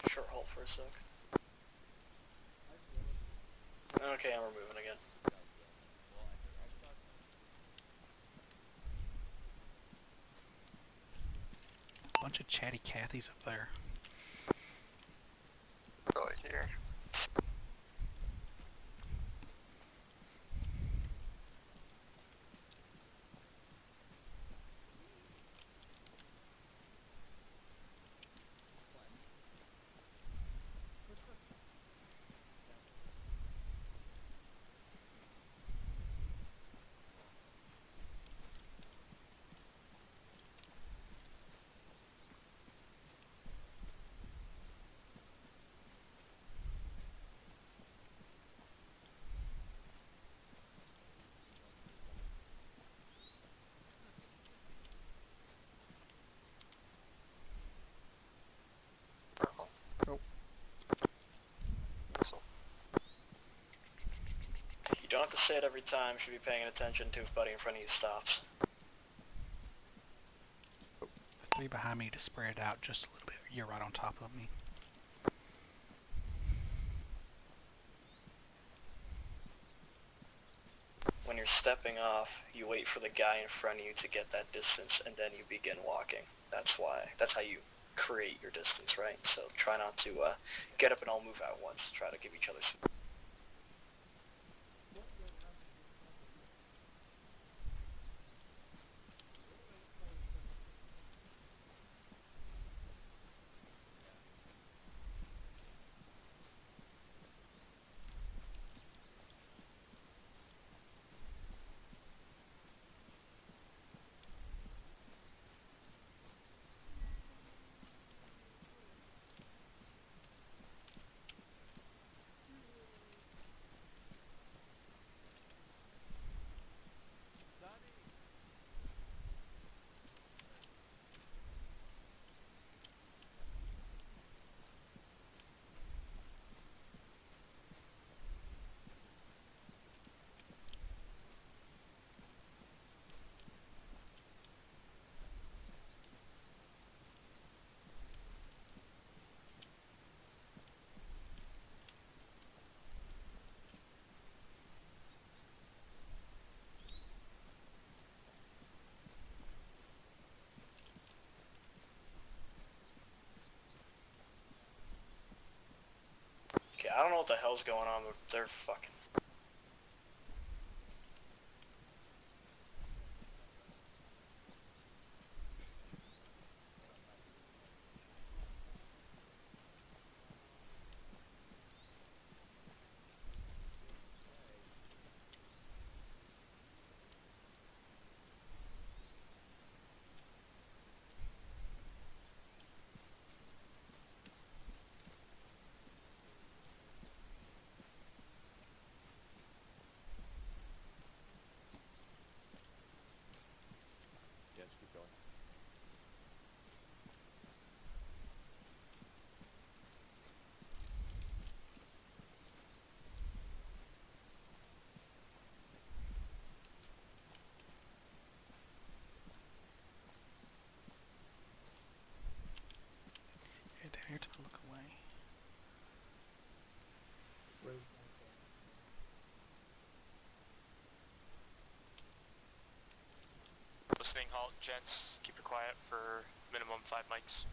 Sure, hold for a sec. Okay, and we're moving again. Bunch of chatty Cathys up there. Right here. You don't have to say it every time. Should be paying attention to if buddy in front of you stops. The three behind me to spread out just a little bit. You're right on top of me. When you're stepping off, you wait for the guy in front of you to get that distance, and then you begin walking. That's how you create your distance, right? So try not to get up and all move at once. Try to give each other some... Okay, I don't know what the hell's going on, but they're fucking... Yeah, just keep going. Hey, down here to look away. Listening halt, gents. Keep it quiet for minimum 5 mics.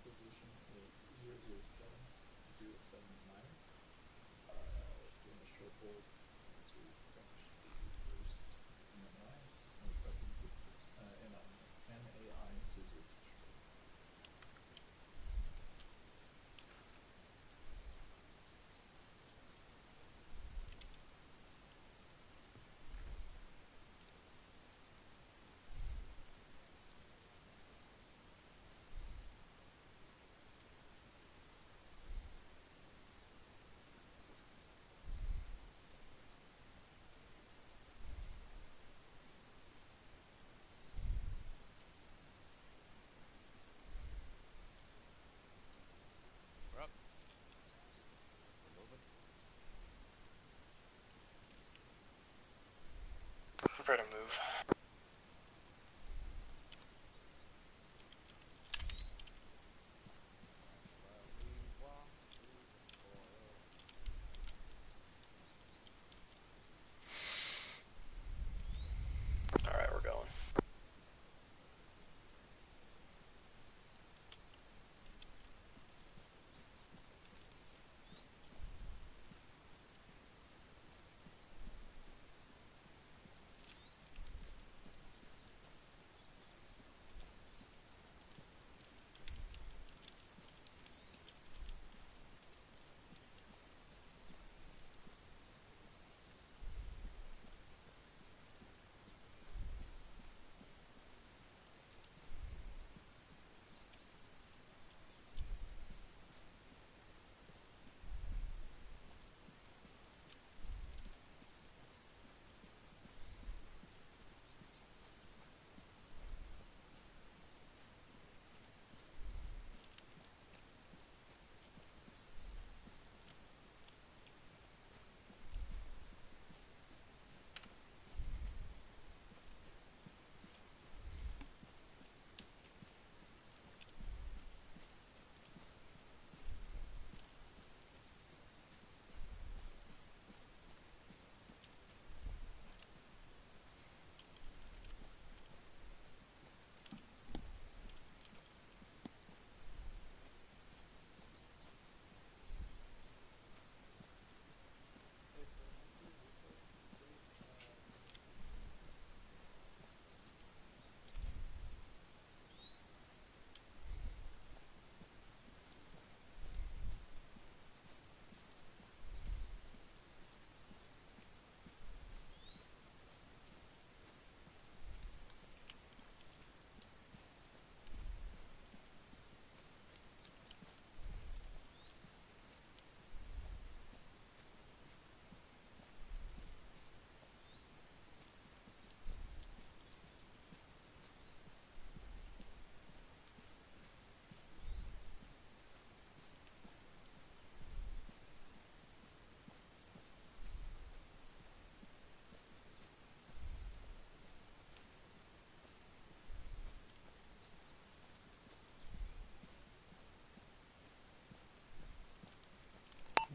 position is 007079. Doing a short hold as we finish the first NAI. And NAI 002 short. We're up. Prepare to move. Alright, we're going.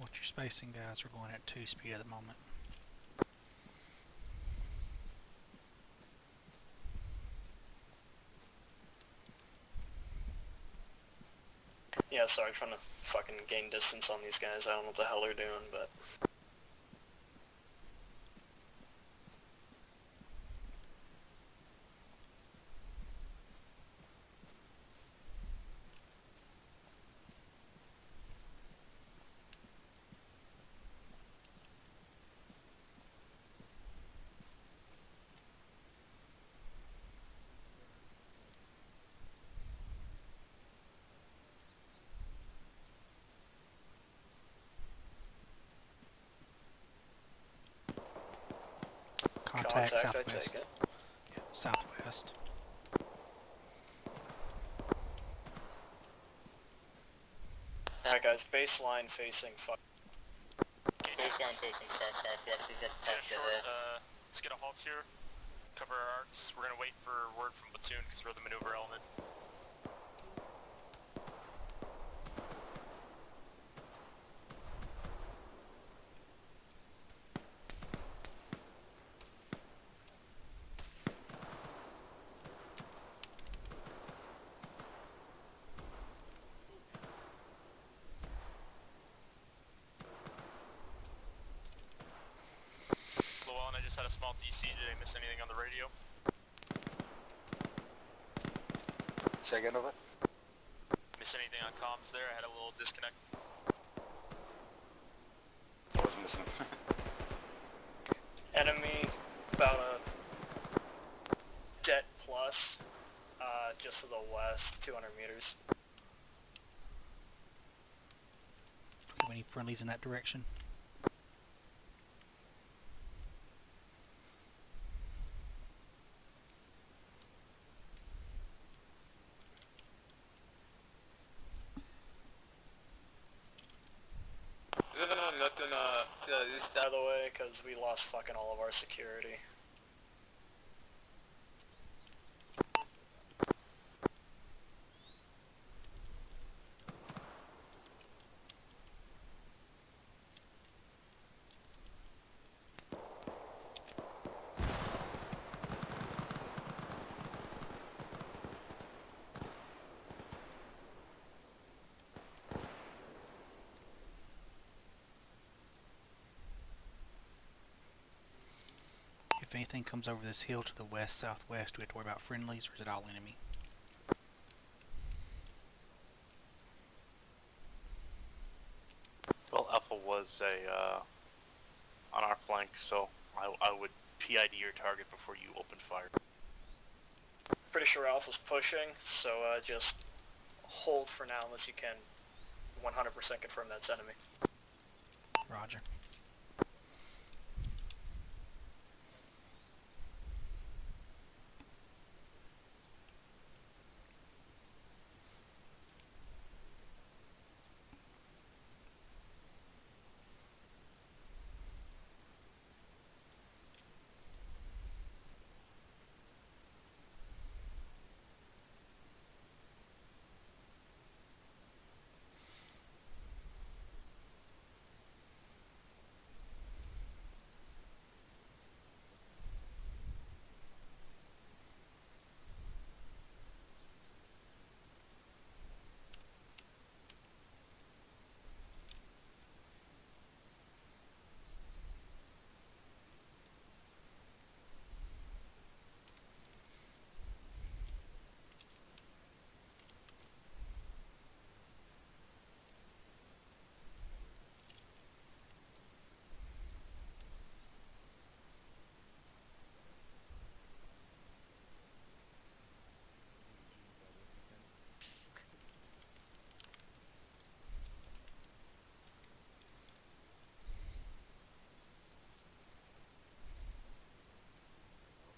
Watch your spacing, guys. We're going at 2 speed at the moment. Yeah, sorry, trying to fucking gain distance on these guys. I don't know what the hell they're doing, but... Contact I southwest. take it. Yeah, southwest. Alright guys, baseline facing fire. Baseline facing south-southwest is detective. Let's get a halt here. Cover our arcs. We're gonna wait for word from platoon because we're the maneuver element. small DC, did I miss anything on the radio? Say again over. Miss anything on comms there? I had a little disconnect. I wasn't listening. Enemy about a det plus, just to the west, 200 meters. Do we need friendlies in that direction? Nothing, out of the way, because we lost fucking all of our security. If anything comes over this hill to the west-southwest, do we have to worry about friendlies, or is it all enemy? Well, Alpha was on our flank, so I would PID your target before you open fire. Pretty sure Alpha's pushing, so just hold for now unless you can 100% confirm that's enemy. Roger.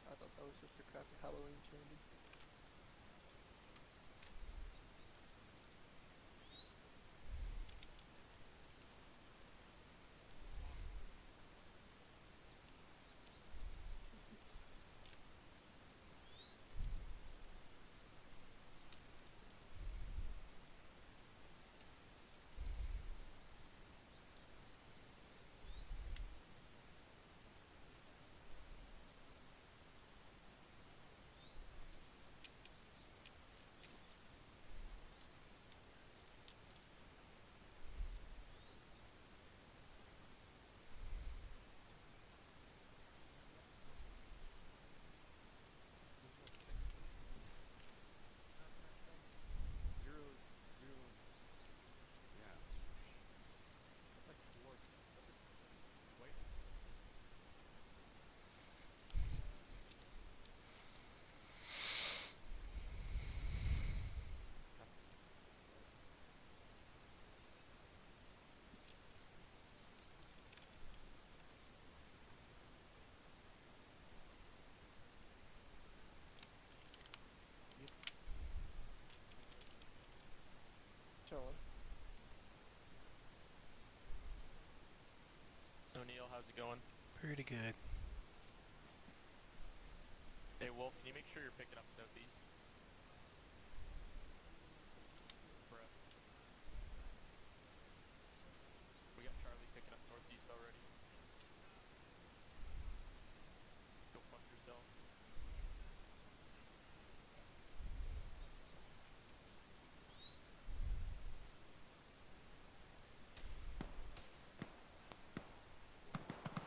I thought that was just a crappy Halloween candy. Chilling. O'Neill, how's it going? Pretty good. Hey Wolf, can you make sure you're picking up southeast? Bruh. We got Charlie picking up northeast already. Go fuck yourself.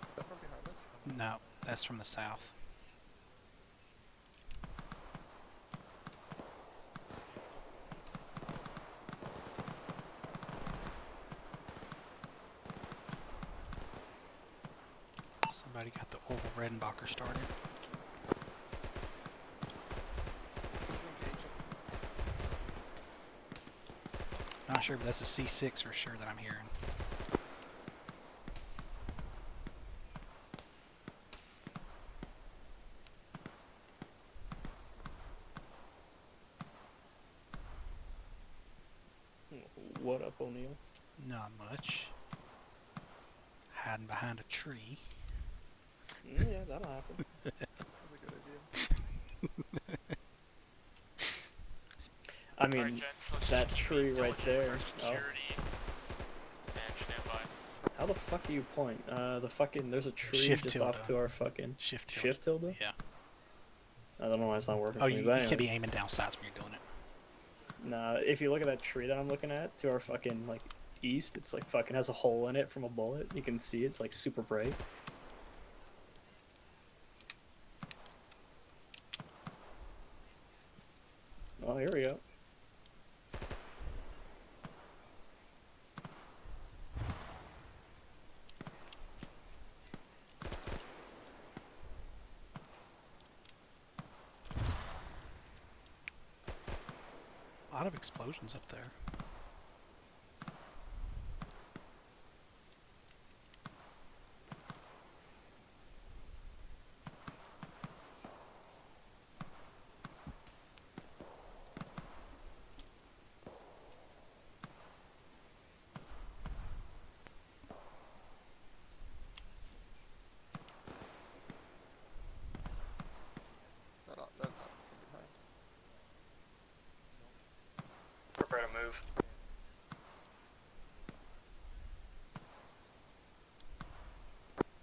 Is that from behind us? No, That's from the south. Somebody got the Oval Redenbacher started. Not sure, but that's a C6 for sure that I'm hearing. What up, O'Neill? Not much. Hiding behind a tree. Yeah, that'll happen. That's a good idea. I mean, that tree right there. Oh. How the fuck do you point? The fucking there's a tree Shift just tilde. off to our fucking Shift tilde. shift tilde. Yeah. I don't know why it's not working. Oh, for me, you but can't be anyways. aiming down sights when you're doing it. Nah, if you look at that tree that I'm looking at to our fucking like east, it's like fucking has a hole in it from a bullet. You can see it's like super bright. Oh, here we go. A lot of explosions up there. Not from behind. Prepare to move.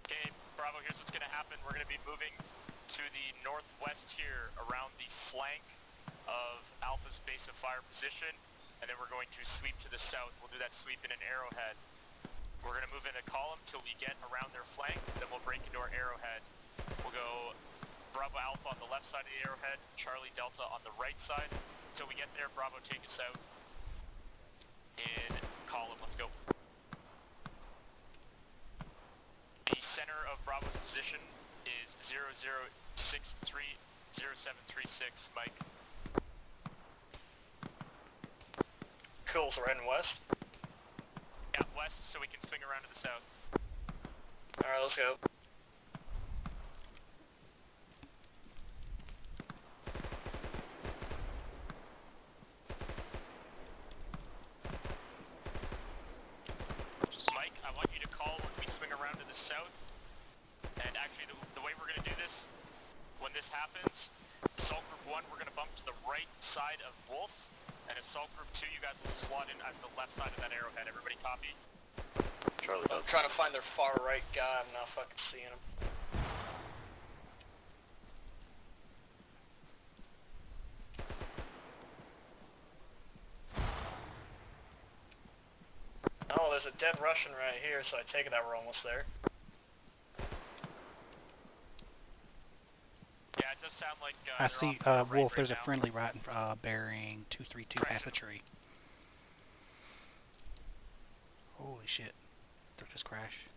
Okay, Bravo, here's what's going to happen. We're going to be moving to the northwest here around the flank of Alpha's base of fire position, and then we're going to sweep to the south. We'll do that sweep in an arrowhead. We're going to move in a column till we get around their flank, then we'll break into our arrowhead. We'll go Bravo Alpha on the left side of the arrowhead, Charlie Delta on the right side. Till we get there, Bravo take us out in column. Let's go. The center of Bravo's position is 00630736, Mike. Cool, so we're heading west? Yeah, west, so we can swing around to the south. Alright, let's go. Mike, I want you to call when we swing around to the south. And actually, the way we're going to do this, when this happens, Assault Group 1, we're going to bump to the right side of Wolf. And Assault Group 2, you guys will slot in at the left side of that arrowhead. Everybody copy? Charlie. I'm trying to find their far right guy. I'm not fucking seeing him. Oh, there's a dead Russian right here, so I take it that we're almost there. Yeah, it does sound like I see, Wolf, there's a friendly right in, bearing 232 past the tree. Holy shit. Did it just crash?